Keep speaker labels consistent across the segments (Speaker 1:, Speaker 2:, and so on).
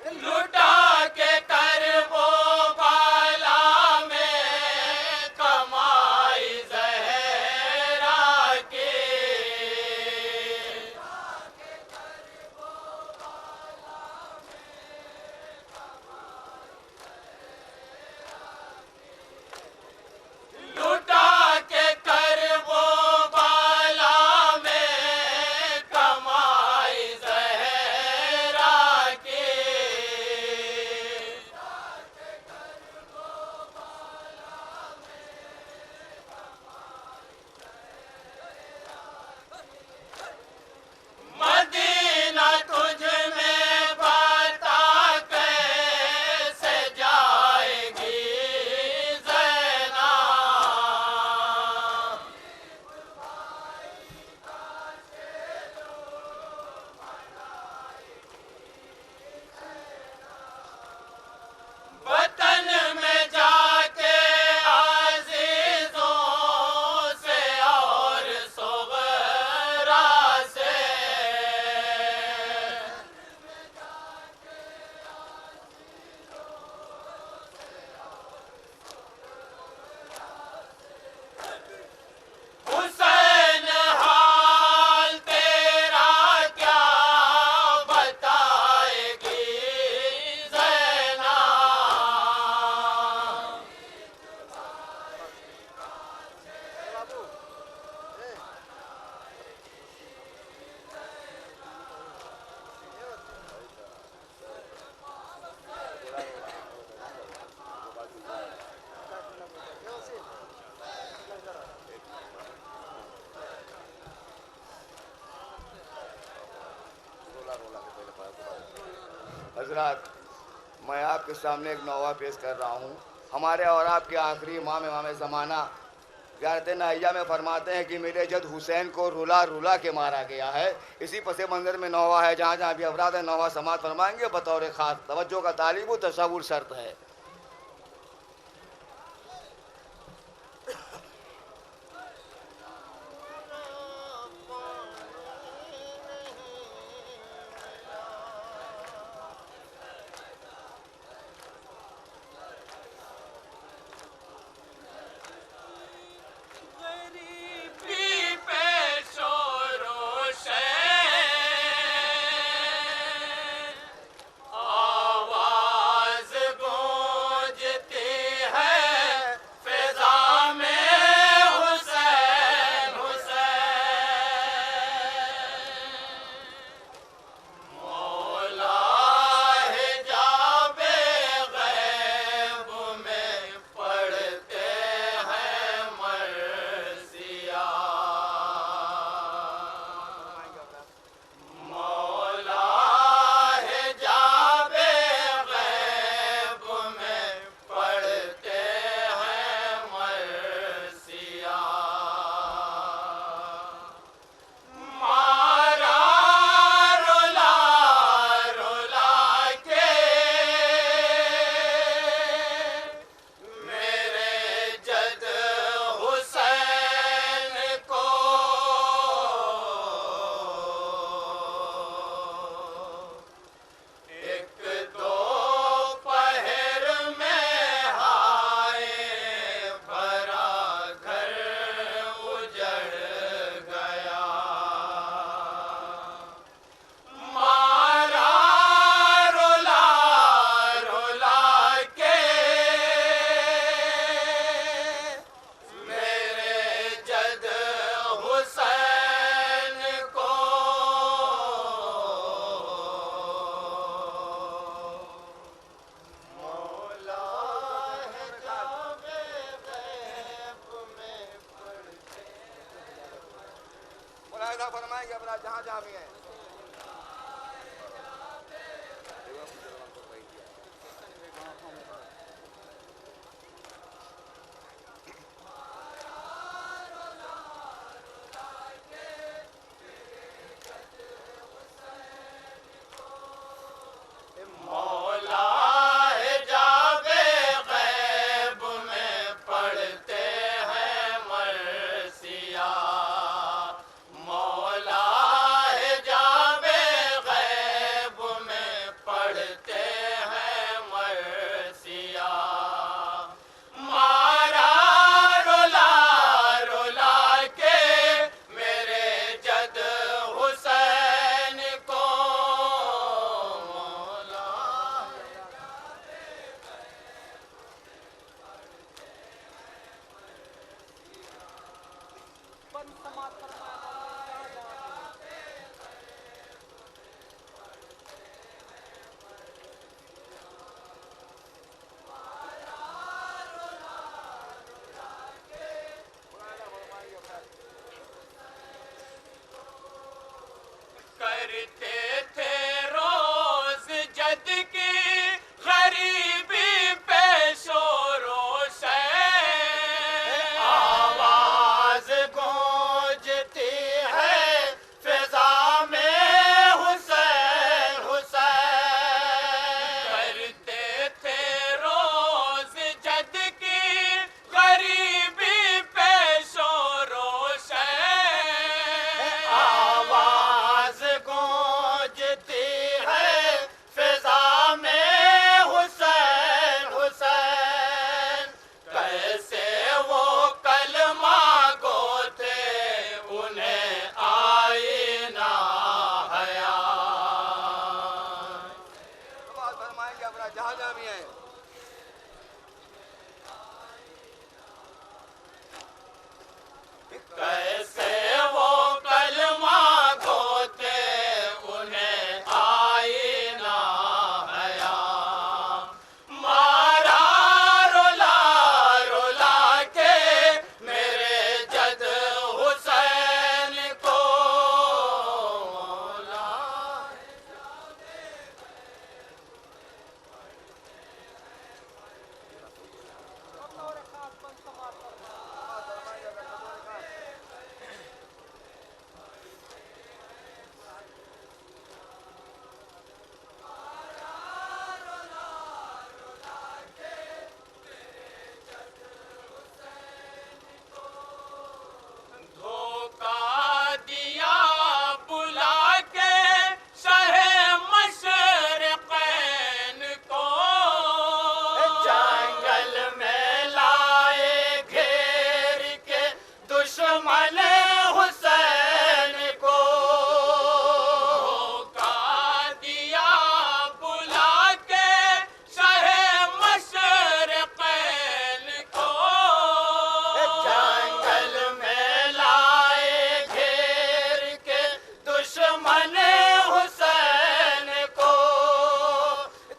Speaker 1: लुटा के कर वो बाला में कमाई जहरा की। लुटा के कर वो बाला में कमाई जहरा की। मदीना तुझ में बता कैसे जाएगी ज़ैना। वतन में जाके अज़ीज़ों से और सुग़रा से। हुसैन हाल तेरा क्या बताएगी ज़ैना।
Speaker 2: हजरात, मैं आपके सामने एक नौवा पेश कर रहा हूँ। हमारे और आपके आखिरी इमाम ज़माना ज़ियारत नहिया में फरमाते हैं कि मेरे जद हुसैन को रुला रुला के मारा गया है। इसी पसे मंजर में नौवा है, जहाँ जहाँ भी अफराद है नौवा समात फरमाएंगे बतौर ख़ास। तवज्जो का तालीब तसव्वुर शर्त है।
Speaker 1: गरीबी पे शोरो शे आवाज़ गूंजती है फ़िज़ा में हुसैन हुसैन। मौला हिजाबे गैब में पढ़ते हैं मर्सिया। मौला हिजाबे गैब में पढ़ते हैं मर्सिया। मारा रुला रुला के मेरे जद हुसैन को। एक दो पहर में हाय भरा घर उजड़ गया। मारा रुला रुला के मेरे जद हुसैन को। मौला हिजाबे गैब में पढ़ते
Speaker 2: मुलाहिज़ा फरमाएंगे अफराद जहाँ जहाँ भी हैं।
Speaker 1: मौला हिजाबे गैब में पढ़ते हैं मर्सिया। मौला हिजाबे करते थे रोज जद की गरीबी पेशो रोशन आवाज गूंजती है फिजा में हुसैन हुसैन करते थे रोज जद की गरीबी पेशो रोशन आवाज गूंजती है फिजा में हुसैन हुसैन कैसे वो कलमा गो थे उन्हें आईना हया
Speaker 2: बात फरमाएंगे अपना जहाँ जहाँ भी हैं।
Speaker 1: कैसे वो कलमा गो थे उन्हें आईना हया मारा रुला रुला के मेरे जद हुसैन को धोखा दिया बुला के शहे मशरक़ैन को जंगल में लाए घेर के दुश्मन हुसैन को धोखा दिया बुला के शहे मशरक़ैन को जंगल में लाए घेर के दुश्मन हुसैन को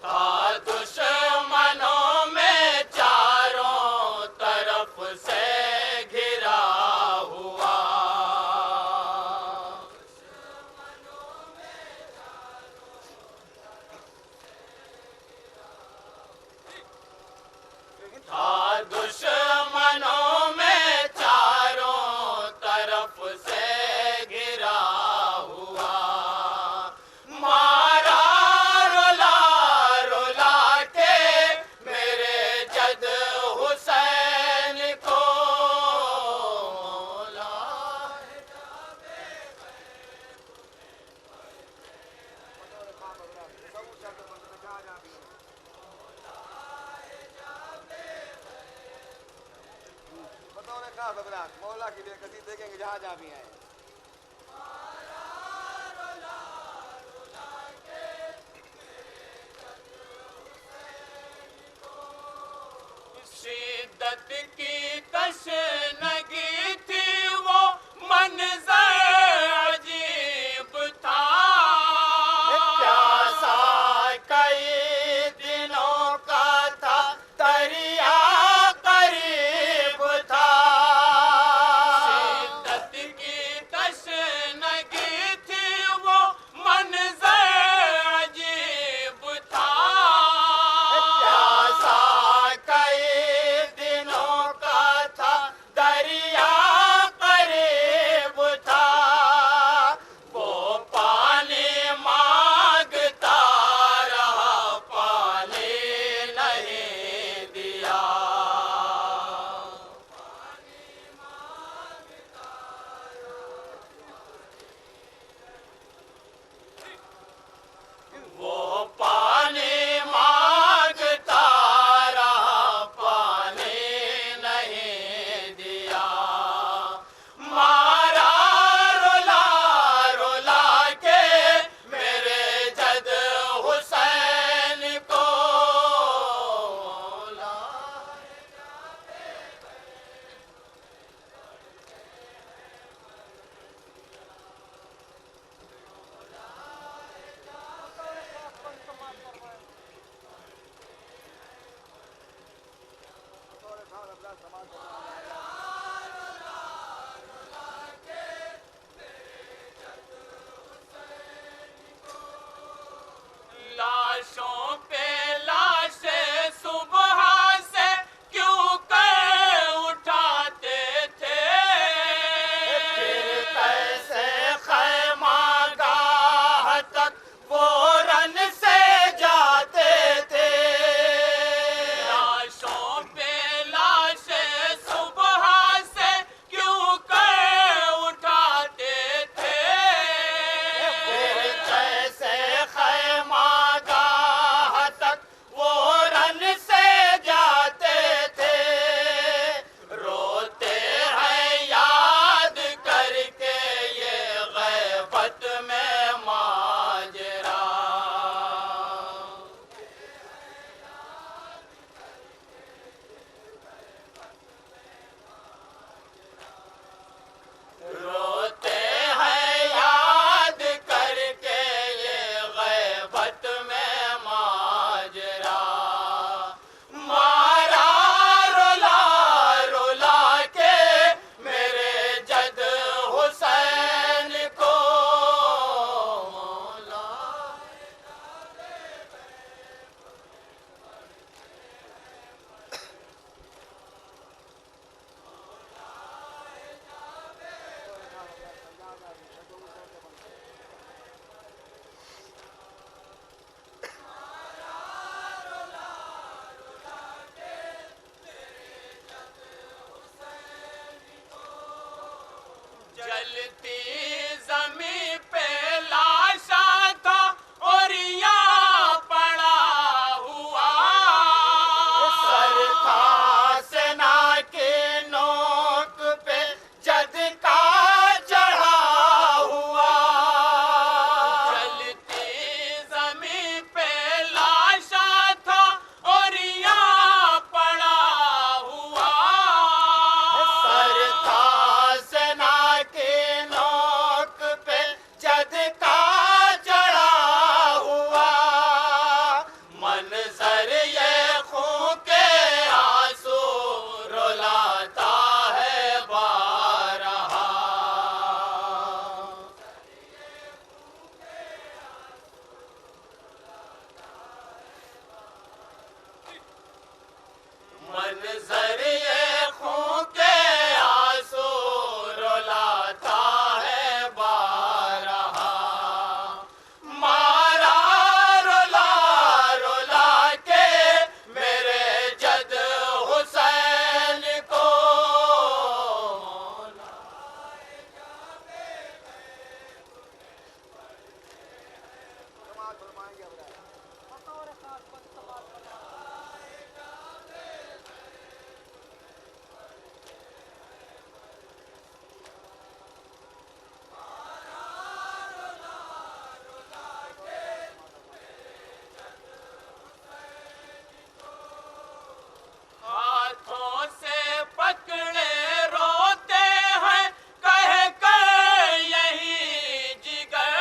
Speaker 1: था दुश्मनों में चारों तरफ से घिरा हुआ था दुश्मनों में चारों तरफ से घिरा हुआ मारा रुला रुला के मेरे जद हुसैन को
Speaker 2: बतौर खास हजरात मौला की बेकसी देखेंगे जहाँ जहाँ भी हैं।
Speaker 1: शिद्दत की तशनगी थी वो मंजर अजीब था प्यासा कई दिनों का था दरिया करीब था शिद्दत की जलती जमी पे लाशा था और यहाँ पड़ा हुआ सर था सेना के नोक पे जद का चढ़ा हुआ जलती जमी पे लाशा था और यहाँ पड़ा हुआ सर था सेना के नोक पे जद का चढ़ा हुआ मंजर ये खून के आंसू रुलाता है बारहा मंजर ये खून के आंसू रुलाता है बारहा मारा रुला रुला के मेरे जद हुसैन को हाथों से पकड़े रोते हैं कह कर यही जिगर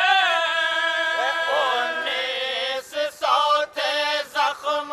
Speaker 1: 1900 थे जख्म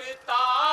Speaker 1: लौटता